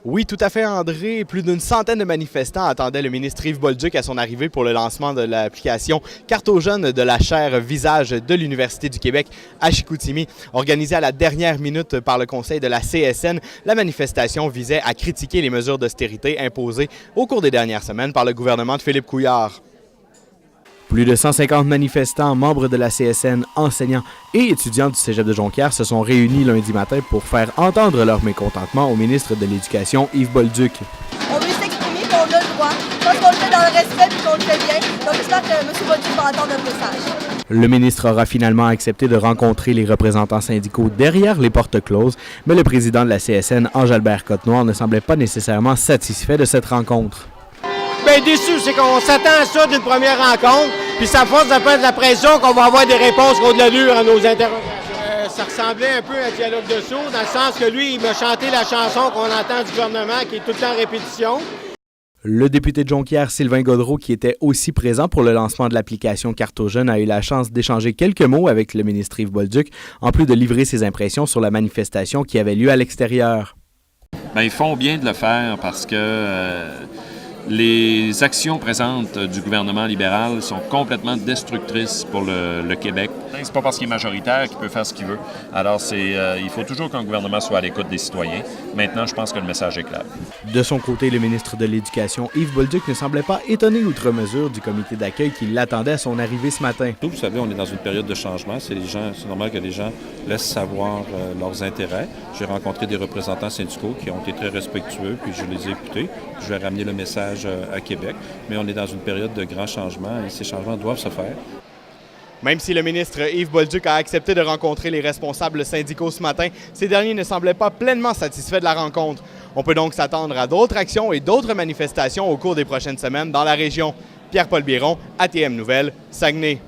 Oui, tout à fait, André. Plus d'une centaine de manifestants attendaient le ministre Yves Bolduc à son arrivée pour le lancement de l'application Carte aux jeunes de la chaire Visage de l'Université du Québec à Chicoutimi. Organisée à la dernière minute par le conseil de la CSN, la manifestation visait à critiquer les mesures d'austérité imposées au cours des dernières semaines par le gouvernement de Philippe Couillard. Plus de 150 manifestants, membres de la CSN, enseignants et étudiants du Cégep de Jonquière se sont réunis lundi matin pour faire entendre leur mécontentement au ministre de l'Éducation, Yves Bolduc. On veut s'exprimer, puis on a le droit. Je pense qu'on le fait dans le respect et qu'on le fait bien. Donc j'espère que M. Bolduc va entendre notre message. Le ministre aura finalement accepté de rencontrer les représentants syndicaux derrière les portes closes, mais le président de la CSN, Ange-Albert Cotenoir, ne semblait pas nécessairement satisfait de cette rencontre. Bien déçu, c'est qu'on s'attend à ça d'une première rencontre, puis ça force de faire de la pression qu'on va avoir des réponses qui ont de l'allure à nos interrogations. Ça ressemblait un peu à un dialogue de sourds, dans le sens que lui, il m'a chanté la chanson qu'on entend du gouvernement, qui est tout le temps en répétition. Le député de Jonquière, Sylvain Gaudreault, qui était aussi présent pour le lancement de l'application Carte aux jeunes, a eu la chance d'échanger quelques mots avec le ministre Yves Bolduc, en plus de livrer ses impressions sur la manifestation qui avait lieu à l'extérieur. Bien, ils font bien de le faire parce que les actions présentes du gouvernement libéral sont complètement destructrices pour le Québec. C'est pas parce qu'il est majoritaire qu'il peut faire ce qu'il veut. Alors, il faut toujours qu'un gouvernement soit à l'écoute des citoyens. Maintenant, je pense que le message est clair. De son côté, le ministre de l'Éducation, Yves Bolduc, ne semblait pas étonné outre mesure du comité d'accueil qui l'attendait à son arrivée ce matin. Vous savez, on est dans une période de changement. C'est normal que les gens laissent savoir leurs intérêts. J'ai rencontré des représentants syndicaux qui ont été très respectueux, puis je les ai écoutés. Je vais ramener le message à Québec. Mais on est dans une période de grands changements et ces changements doivent se faire. Même si le ministre Yves Bolduc a accepté de rencontrer les responsables syndicaux ce matin, ces derniers ne semblaient pas pleinement satisfaits de la rencontre. On peut donc s'attendre à d'autres actions et d'autres manifestations au cours des prochaines semaines dans la région. Pierre-Paul Biron, ATM Nouvelles, Saguenay.